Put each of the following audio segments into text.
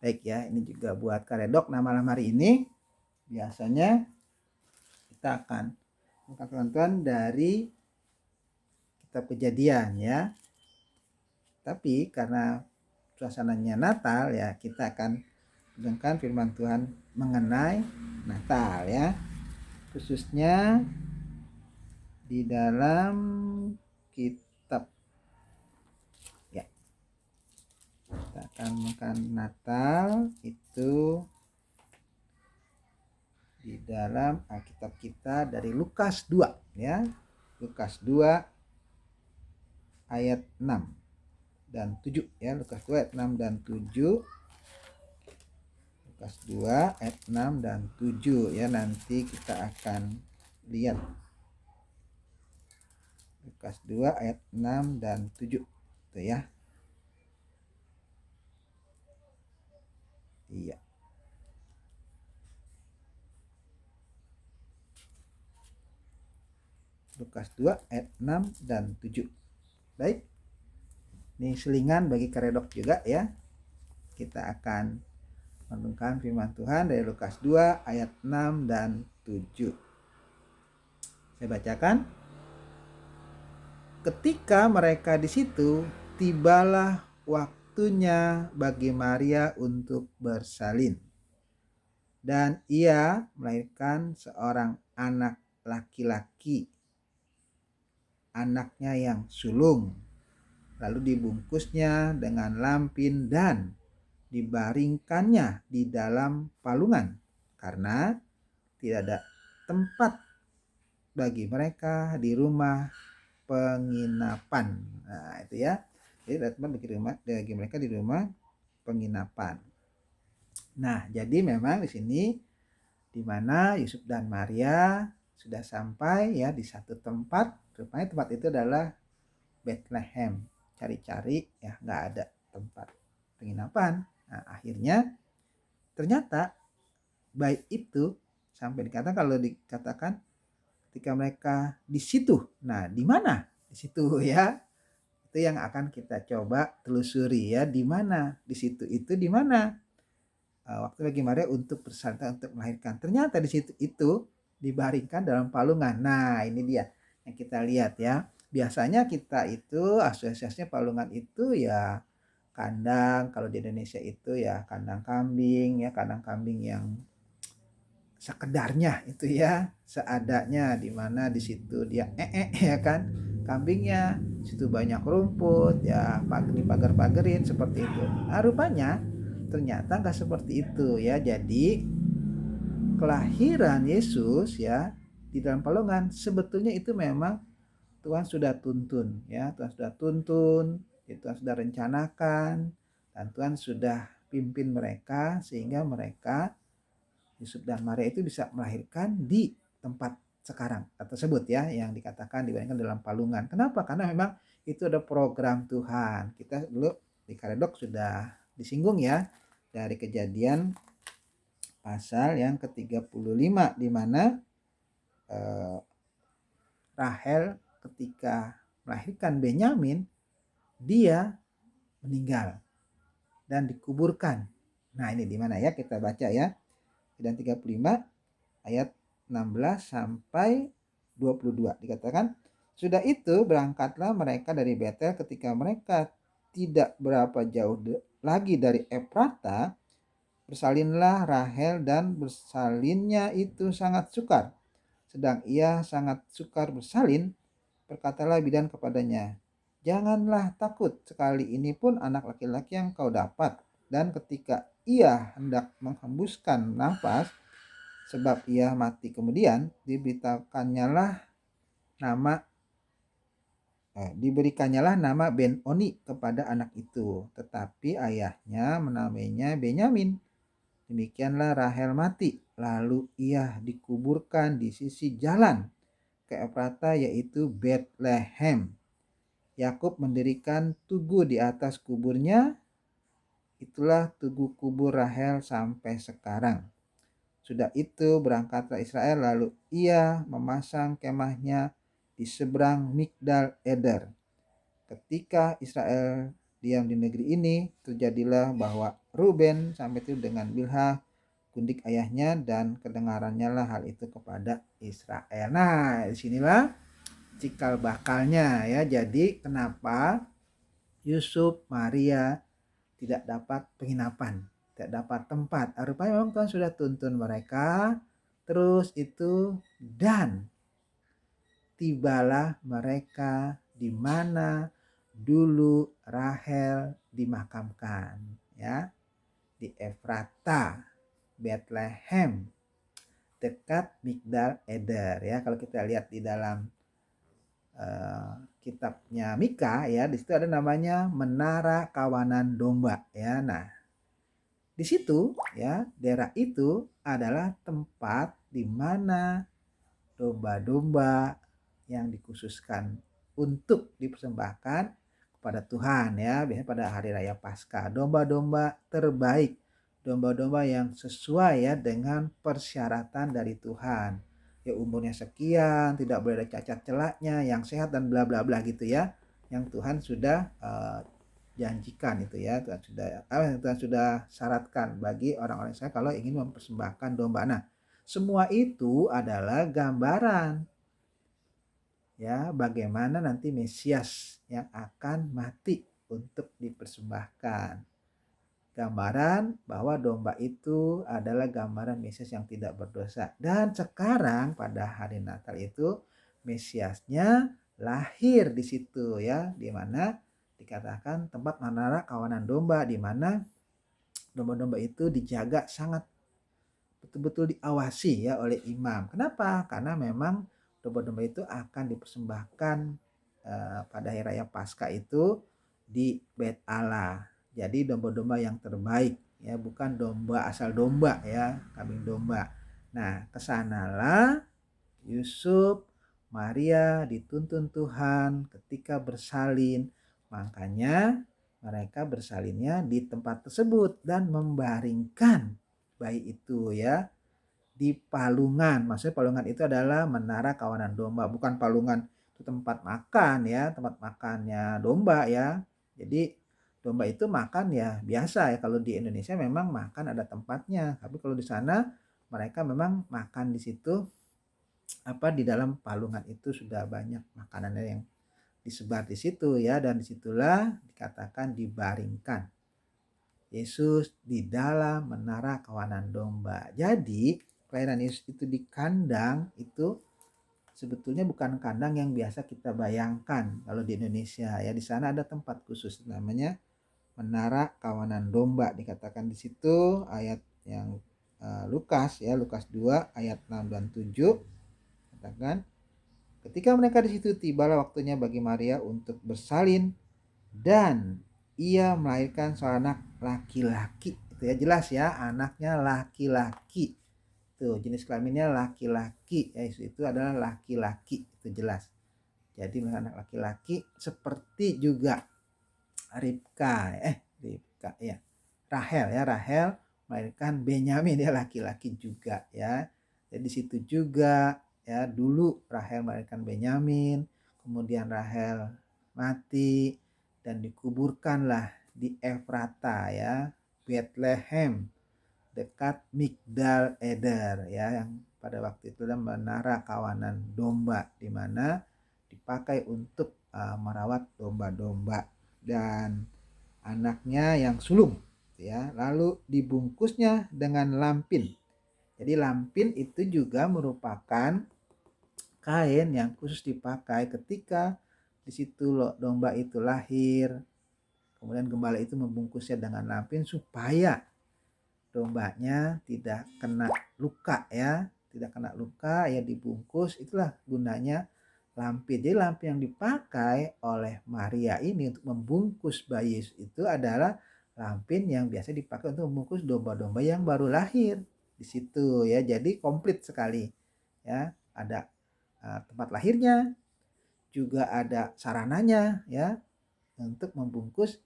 Baik ya, ini juga buat Karedok. Nah, malam hari ini biasanya kita akan buka teman-teman dari kitab Kejadian ya. Tapi karena suasananya Natal ya, kita akan mendengarkan firman Tuhan mengenai Natal ya. Khususnya di dalam kitab ya. Kita akan makan Natal itu di dalam Alkitab kita dari Lukas 2 ya. Lukas 2 ayat 6 dan 7 ya. Lukas 2 ayat 6 dan 7. Lukas 2 ayat 6 dan 7 ya, nanti kita akan lihat. Lukas 2 ayat 6 dan 7 itu ya. Iya. Lukas 2 ayat 6 dan 7. Baik. Ini selingan bagi Karedok juga ya. Kita akan merenungkan firman Tuhan dari Lukas 2 ayat 6 dan 7. Saya bacakan. Ketika mereka di situ, tibalah waktunya bagi Maria untuk bersalin. Dan ia melahirkan seorang anak laki-laki, anaknya yang sulung. Lalu dibungkusnya dengan lampin dan dibaringkannya di dalam palungan, karena tidak ada tempat bagi mereka di rumah penginapan. Nah, itu ya. Jadi ada tempat bagi mereka di rumah penginapan. Nah, jadi memang di sini di mana Yusuf dan Maria sudah sampai ya di satu tempat. Rupanya tempat itu adalah Bethlehem. Cari-cari ya nggak ada tempat penginapan. Nah, akhirnya ternyata baik itu sampai dikatakan, kalau dikatakan ketika mereka di situ. Nah, di mana? Di situ ya. Itu yang akan kita coba telusuri ya, di mana? Di situ itu di mana? Waktu bagi Maria untuk bersalin, untuk melahirkan. Ternyata di situ itu dibaringkan dalam palungan. Nah, ini dia yang kita lihat ya. Biasanya kita itu asosiasinya palungan itu ya kandang, kalau di Indonesia itu ya kandang kambing ya, kandang kambing yang sekedarnya itu ya, seadanya, di mana di situ dia ya kan kambingnya, situ banyak rumput ya, pagar-pagarin seperti itu. Nah, rupanya ternyata nggak seperti itu ya. Jadi kelahiran Yesus ya di dalam palungan sebetulnya itu memang Tuhan sudah tuntun ya, Tuhan sudah tuntun, Tuhan sudah rencanakan, dan Tuhan sudah pimpin mereka sehingga mereka Yusuf dan Maria itu bisa melahirkan di tempat sekarang tersebut ya, yang dikatakan dibayangkan dalam palungan. Kenapa? Karena memang itu ada program Tuhan. Kita dulu di Karedok sudah disinggung ya dari Kejadian pasal yang ke-35 di mana Rahel ketika melahirkan Benyamin, dia meninggal dan dikuburkan. Nah, ini di mana ya, kita baca ya. Dan 35 ayat 16 sampai 22 dikatakan, sudah itu berangkatlah mereka dari Betel. Ketika mereka tidak berapa jauh lagi dari Efrata, bersalinlah Rahel, dan bersalinnya itu sangat sukar. Sedang ia sangat sukar bersalin, berkatalah bidan kepadanya, janganlah takut, sekali ini pun anak laki-laki yang kau dapat. Dan ketika ia hendak menghembuskan nafas, sebab ia mati kemudian, diberikannya nama Ben-Oni kepada anak itu. Tetapi ayahnya menamainya Benyamin. Demikianlah Rahel mati, lalu ia dikuburkan di sisi jalan ke Efrata, yaitu Bethlehem. Yakub mendirikan tugu di atas kuburnya. Itulah tugu kubur Rahel sampai sekarang. Sudah itu berangkatlah Israel, lalu ia memasang kemahnya di seberang Migdal Eder. Ketika Israel diam di negeri ini, terjadilah bahwa Ruben sampai itu dengan Bilha gundik ayahnya, dan kedengarannya lah hal itu kepada Israel. Nah, disinilah cikal bakalnya ya. Jadi kenapa Yusuf, Maria tidak dapat penginapan, tidak dapat tempat. Rupanya memang Tuhan sudah tuntun mereka. Terus itu, dan tibalah mereka di mana dulu Rahel dimakamkan, ya, di Efrata, Bethlehem, dekat Migdal Eder, ya. Kalau kita lihat di dalam kitabnya Mika, ya, di situ ada namanya Menara Kawanan Domba, ya. Nah, di situ, ya, daerah itu adalah tempat di mana domba-domba yang dikhususkan untuk dipersembahkan kepada Tuhan, ya, biasanya pada hari raya Paskah, domba-domba terbaik, domba-domba yang sesuai ya dengan persyaratan dari Tuhan, ya, umurnya sekian, tidak boleh ada cacat celaknya, yang sehat dan bla bla bla gitu ya, yang Tuhan sudah janjikan itu ya, Tuhan sudah syaratkan bagi orang-orang Israel kalau ingin mempersembahkan domba. Nah, semua itu adalah gambaran ya bagaimana nanti Mesias yang akan mati untuk dipersembahkan. Gambaran bahwa domba itu adalah gambaran Mesias yang tidak berdosa. Dan sekarang pada hari Natal itu Mesiasnya lahir di situ ya, di mana dikatakan tempat menara kawanan domba, di mana domba-domba itu dijaga sangat betul-betul diawasi ya oleh imam. Kenapa? Karena memang domba-domba itu akan dipersembahkan pada hari raya Paskah itu di Bait Allah. Jadi domba-domba yang terbaik ya, bukan domba asal domba ya, kambing domba. Nah, kesanalah Yusuf, Maria dituntun Tuhan ketika bersalin. Makanya mereka bersalinnya di tempat tersebut dan membaringkan bayi itu ya di palungan. Maksudnya palungan itu adalah menara kawanan domba, bukan palungan itu tempat makan ya, tempat makannya domba ya. Jadi domba itu makan ya biasa ya, kalau di Indonesia memang makan ada tempatnya, tapi kalau di sana mereka memang makan di situ di dalam palungan itu sudah banyak makanannya yang disebar di situ ya, dan disitulah dikatakan dibaringkan Yesus di dalam menara kawanan domba. Jadi kelahiran Yesus itu di kandang itu sebetulnya bukan kandang yang biasa kita bayangkan kalau di Indonesia ya. Di sana ada tempat khusus namanya menara kawanan domba, dikatakan di situ ayat yang Lukas ya, Lukas 2 ayat 6 dan 7 katakan, ketika mereka di situ tibalah waktunya bagi Maria untuk bersalin dan ia melahirkan seorang anak laki-laki. Itu ya jelas ya, anaknya laki-laki. Tuh, jenis kelaminnya laki-laki. Ya, itu adalah laki-laki, itu jelas. Jadi anak laki-laki seperti juga Ribka ya. Rahel melahirkan Benyamin, dia laki-laki juga ya. Jadi di situ juga ya, dulu Rahel melahirkan Benyamin, kemudian Rahel mati dan dikuburkanlah di Efrata ya, Bethlehem dekat Migdal Eder ya, yang pada waktu itu adalah menara kawanan domba di mana dipakai untuk merawat domba-domba dan anaknya yang sulung ya, lalu dibungkusnya dengan lampin. Jadi lampin itu juga merupakan kain yang khusus dipakai ketika di situ domba itu lahir. Kemudian gembala itu membungkusnya dengan lampin supaya dombanya tidak kena luka ya, tidak kena luka ya, dibungkus. Itulah gunanya lampin. Jadi lampin yang dipakai oleh Maria ini untuk membungkus bayi Yesus itu adalah lampin yang biasa dipakai untuk membungkus domba-domba yang baru lahir di situ ya. Jadi komplit sekali ya, ada tempat lahirnya, juga ada sarananya ya untuk membungkus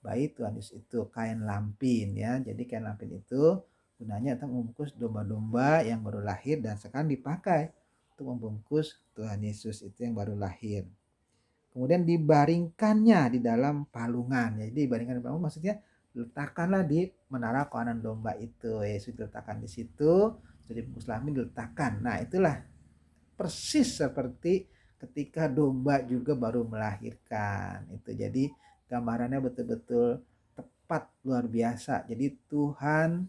bayi Tuhan Yesus itu, kain lampin ya. Jadi kain lampin itu gunanya untuk membungkus domba-domba yang baru lahir dan sekarang dipakai untuk membungkus Tuhan Yesus itu yang baru lahir. Kemudian dibaringkannya di dalam palungan. Jadi dibaringkan di palungan maksudnya letakkanlah di menara kawanan domba itu. Yesus diletakkan di situ, jadi bungkus lampin diletakkan. Nah, itulah persis seperti ketika domba juga baru melahirkan. Itu jadi gambarannya betul-betul tepat, luar biasa. Jadi Tuhan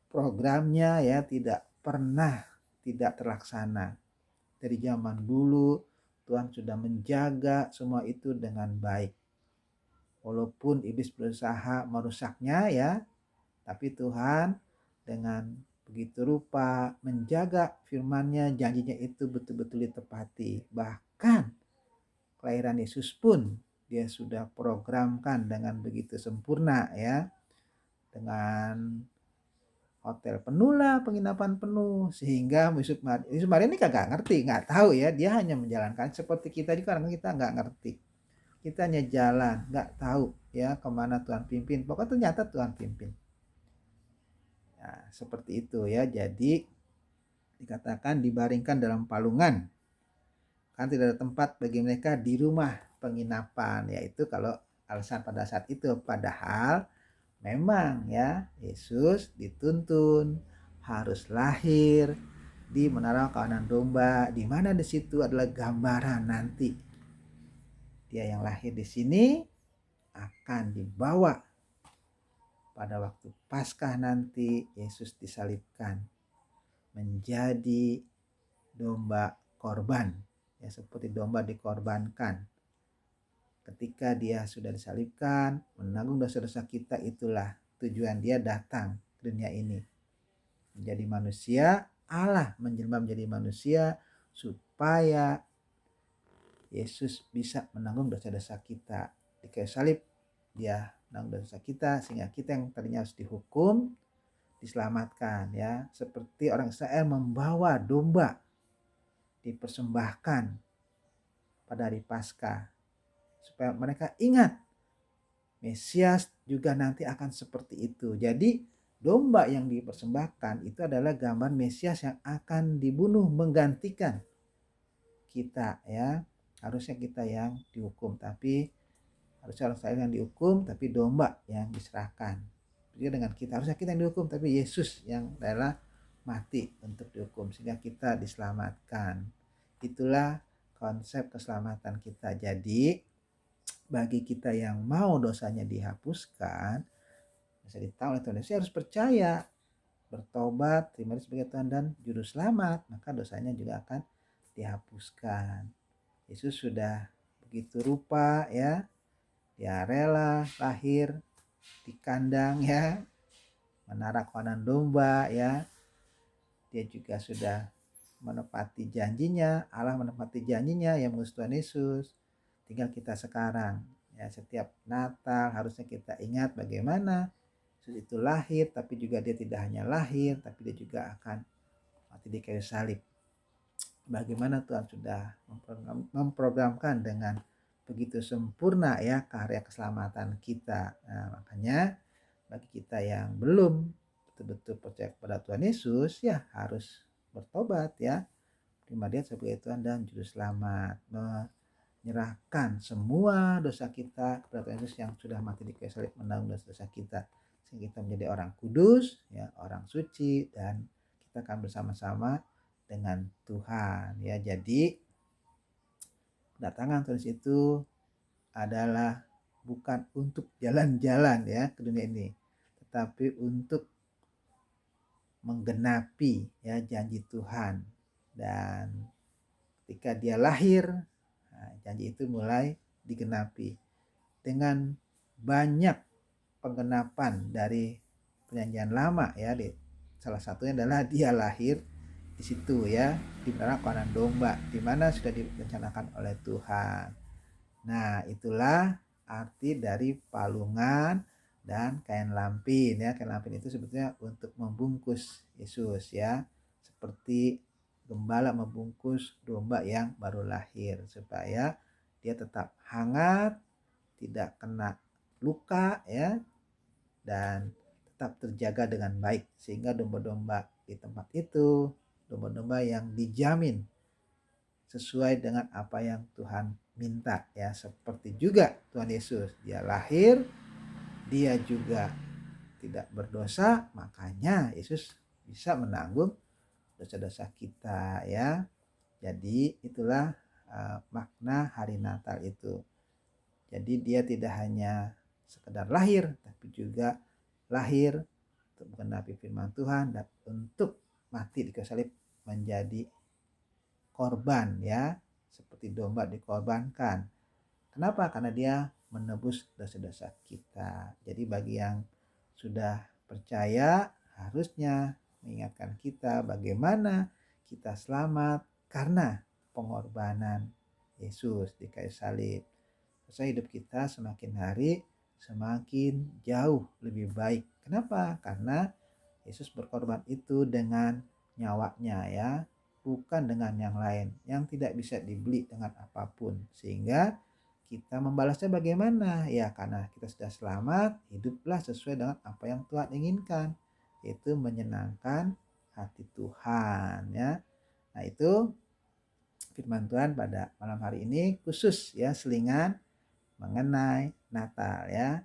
programnya ya tidak pernah tidak terlaksana. Dari zaman dulu Tuhan sudah menjaga semua itu dengan baik. Walaupun iblis berusaha merusaknya ya, tapi Tuhan dengan begitu rupa menjaga firman-Nya, janjinya itu betul-betul ditepati. Bahkan kelahiran Yesus pun dia sudah programkan dengan begitu sempurna ya. Dengan hotel penuh lah, penginapan penuh, sehingga Yusuf Maria ini kagak ngerti, nggak tahu ya, dia hanya menjalankan seperti kita juga, karena kita nggak ngerti, kita hanya jalan, nggak tahu ya kemana Tuhan pimpin, pokoknya ternyata Tuhan pimpin. Nah, seperti itu ya. Jadi dikatakan dibaringkan dalam palungan, kan tidak ada tempat bagi mereka di rumah penginapan, yaitu kalau alasan pada saat itu. Padahal memang ya Yesus dituntun harus lahir di menara kawanan domba, di mana di situ adalah gambaran nanti dia yang lahir di sini akan dibawa pada waktu Paskah nanti. Yesus disalibkan menjadi domba korban ya, seperti domba dikorbankan. Ketika dia sudah disalibkan, menanggung dosa-dosa kita, itulah tujuan dia datang ke dunia ini. Menjadi manusia, Allah menjelma menjadi manusia supaya Yesus bisa menanggung dosa-dosa kita. Di kayu salib dia menanggung dosa kita, sehingga kita yang tadinya harus dihukum diselamatkan ya. Seperti orang Israel membawa domba dipersembahkan pada hari Paskah, supaya mereka ingat Mesias juga nanti akan seperti itu. Jadi domba yang dipersembahkan itu adalah gambar Mesias yang akan dibunuh menggantikan kita ya. Harusnya kita yang dihukum, tapi harusnya orang lain yang dihukum, tapi domba yang diserahkan. Jadi dengan kita, harusnya kita yang dihukum, tapi Yesus yang adalah mati untuk dihukum, sehingga kita diselamatkan. Itulah konsep keselamatan kita. Jadi bagi kita yang mau dosanya dihapuskan, bisa ditahu oleh Tuhan Yesus, harus percaya, bertobat, terima Dia sebagai Tuhan dan Juru Selamat, maka dosanya juga akan dihapuskan. Yesus sudah begitu rupa ya, dia rela lahir di kandang ya, menara kawanan domba ya. Dia juga sudah menepati janjinya, Allah menepati janjinya yang mengurus Tuhan Yesus. Tinggal kita sekarang ya, setiap Natal harusnya kita ingat bagaimana Yesus itu lahir, tapi juga dia tidak hanya lahir, tapi dia juga akan mati di kayu salib. Bagaimana Tuhan sudah memprogramkan dengan begitu sempurna ya karya keselamatan kita. Nah, makanya bagi kita yang belum betul-betul percaya kepada Tuhan Yesus, ya harus bertobat ya, terima Dia sebagai Tuhan dan Juru Selamat, menyerahkan semua dosa kita kepada Tuhan Yesus yang sudah mati di kayu salib menanggung dosa-dosa kita, sehingga kita menjadi orang kudus ya, orang suci, dan kita akan bersama-sama dengan Tuhan ya. Jadi kedatangan Tuhan Yesus itu adalah bukan untuk jalan-jalan ya ke dunia ini, tetapi untuk menggenapi ya janji Tuhan. Dan ketika dia lahir, nah, janji itu mulai digenapi dengan banyak penggenapan dari perjanjian lama ya. Salah satunya adalah dia lahir di situ ya, di menara kawanan domba, di mana sudah direncanakan oleh Tuhan. Nah, itulah arti dari palungan dan kain lampin ya. Kain lampin itu sebetulnya untuk membungkus Yesus ya, seperti gembala membungkus domba yang baru lahir, supaya dia tetap hangat, tidak kena luka ya, dan tetap terjaga dengan baik, sehingga domba-domba di tempat itu domba-domba yang dijamin sesuai dengan apa yang Tuhan minta ya. Seperti juga Tuhan Yesus, dia lahir dia juga tidak berdosa, makanya Yesus bisa menanggung dosa-dosa kita ya. Jadi itulah makna hari Natal itu. Jadi dia tidak hanya sekedar lahir, tapi juga lahir untuk menggenapi firman Tuhan dan untuk mati di kayu salib menjadi korban ya, seperti domba dikorbankan. Kenapa? Karena dia menebus dosa-dosa kita. Jadi bagi yang sudah percaya harusnya mengingatkan kita bagaimana kita selamat karena pengorbanan Yesus di kayu salib. Supaya hidup kita semakin hari semakin jauh lebih baik. Kenapa? Karena Yesus berkorban itu dengan nyawanya ya, bukan dengan yang lain yang tidak bisa dibeli dengan apapun. Sehingga kita membalasnya bagaimana? Ya karena kita sudah selamat, hiduplah sesuai dengan apa yang Tuhan inginkan, yaitu menyenangkan hati Tuhan ya. Nah itu firman Tuhan pada malam hari ini khusus ya, selingan mengenai Natal ya.